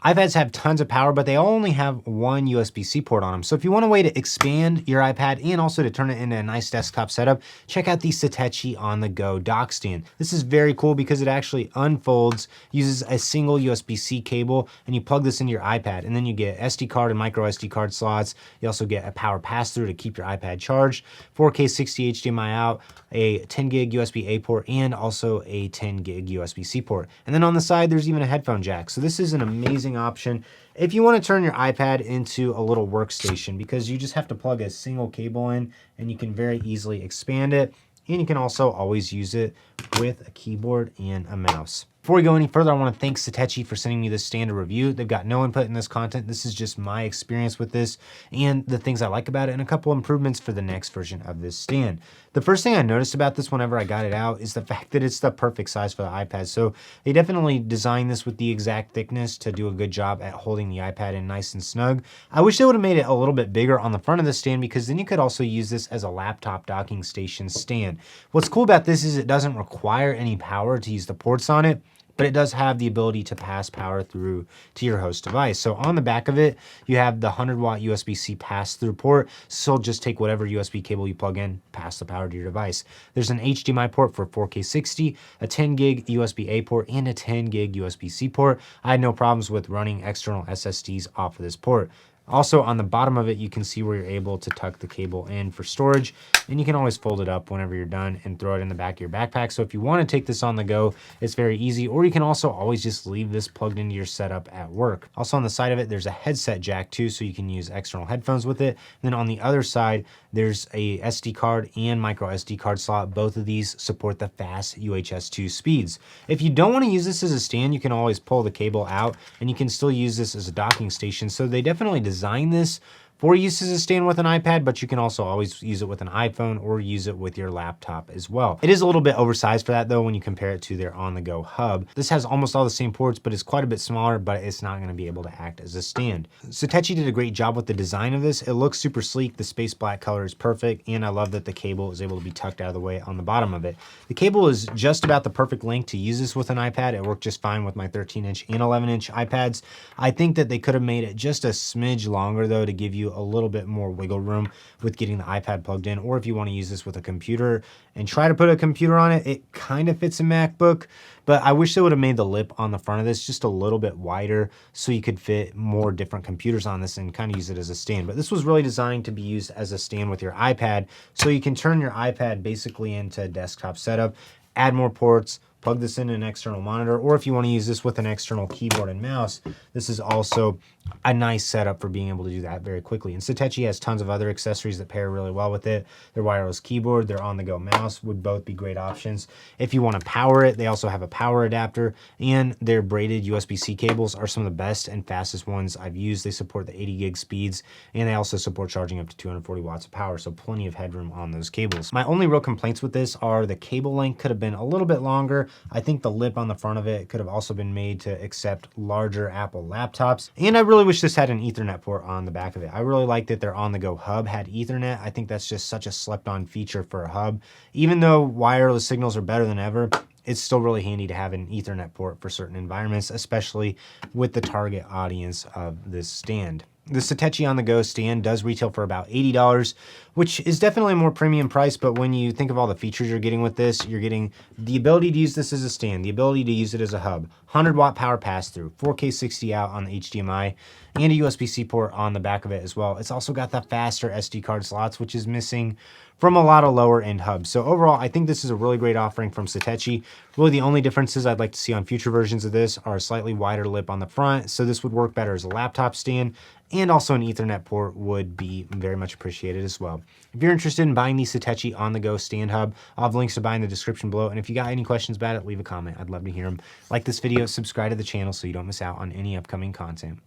iPads have tons of power, but they only have one USB-C port on them. So if you want a way to expand your iPad and also to turn it into a nice desktop setup, check out the Satechi OntheGo dock stand. This is very cool because it actually unfolds, uses a single USB-C cable, and you plug this into your iPad, and then you get SD card and micro SD card slots. You also get a power pass-through to keep your iPad charged, 4K 60 HDMI out, a 10 gig USB-A port, and also a 10 gig USB-C port. And then on the side, there's even a headphone jack. So this is an amazing option if you want to turn your iPad into a little workstation, because you just have to plug a single cable in and you can very easily expand it. And you can also always use it with a keyboard and a mouse. Before we go any further, I want to thank Satechi for sending me this stand to review. They've got no input in this content. This is just my experience with this and the things I like about it, and a couple improvements for the next version of this stand. The first thing I noticed about this whenever I got it out is the fact that it's the perfect size for the iPad. So they definitely designed this with the exact thickness to do a good job at holding the iPad in nice and snug. I wish they would have made it a little bit bigger on the front of the stand, because then you could also use this as a laptop docking station stand. What's cool about this is it doesn't require any power to use the ports on it, but it does have the ability to pass power through to your host device. So on the back of it, you have the 100-watt USB-C pass-through port. So just take whatever USB cable you plug in, pass the power to your device. There's an HDMI port for 4K 60, a 10 gig USB-A port, and a 10 gig USB-C port. I had no problems with running external SSDs off of this port. Also, on the bottom of it, you can see where you're able to tuck the cable in for storage, and you can always fold it up whenever you're done and throw it in the back of your backpack. So if you want to take this on the go, it's very easy, or you can also always just leave this plugged into your setup at work. Also on the side of it, there's a headset jack too, so you can use external headphones with it. And then on the other side, there's a SD card and micro SD card slot. Both of these support the fast UHS 2 speeds. If you don't want to use this as a stand, you can always pull the cable out and you can still use this as a docking station. So they definitely designed this for use as a stand with an iPad, but you can also always use it with an iPhone or use it with your laptop as well. It is a little bit oversized for that though when you compare it to their OntheGo hub. This has almost all the same ports, but it's quite a bit smaller, but it's not gonna be able to act as a stand. Satechi did a great job with the design of this. It looks super sleek. The space black color is perfect, and I love that the cable is able to be tucked out of the way on the bottom of it. The cable is just about the perfect length to use this with an iPad. It worked just fine with my 13-inch and 11-inch iPads. I think that they could have made it just a smidge longer though to give you a little bit more wiggle room with getting the iPad plugged in, or if you want to use this with a computer and try to put a computer on it, it kind of fits a MacBook, but I wish they would have made the lip on the front of this just a little bit wider so you could fit more different computers on this and kind of use it as a stand. But this was really designed to be used as a stand with your iPad, so you can turn your iPad basically into a desktop setup, add more ports, plug this in an external monitor, or if you want to use this with an external keyboard and mouse, this is also a nice setup for being able to do that very quickly. And Satechi has tons of other accessories that pair really well with it. Their wireless keyboard, their OntheGo mouse would both be great options. If you want to power it, they also have a power adapter, and their braided USB-C cables are some of the best and fastest ones I've used. They support the 80 gig speeds, and they also support charging up to 240 watts of power, so plenty of headroom on those cables. My only real complaints with this are the cable length could have been a little bit longer. I think the lip on the front of it could have also been made to accept larger Apple laptops. And I really wish this had an Ethernet port on the back of it. I really like that their OntheGo hub had Ethernet. I think that's just such a slept on feature for a hub. Even though wireless signals are better than ever, it's still really handy to have an Ethernet port for certain environments, especially with the target audience of this stand. The Satechi OntheGo stand does retail for about $80, which is definitely a more premium price, but when you think of all the features you're getting with this, you're getting the ability to use this as a stand, the ability to use it as a hub, 100-watt power pass-through, 4K 60 out on the HDMI, and a USB-C port on the back of it as well. It's also got the faster SD card slots, which is missing from a lot of lower end hubs. So overall, I think this is a really great offering from Satechi. Really the only differences I'd like to see on future versions of this are a slightly wider lip on the front, so this would work better as a laptop stand, and also an Ethernet port would be very much appreciated as well. If you're interested in buying the Satechi OntheGo stand hub, I'll have links to buy in the description below, and if you got any questions about it, leave a comment. I'd love to hear them. Like this video, subscribe to the channel so you don't miss out on any upcoming content.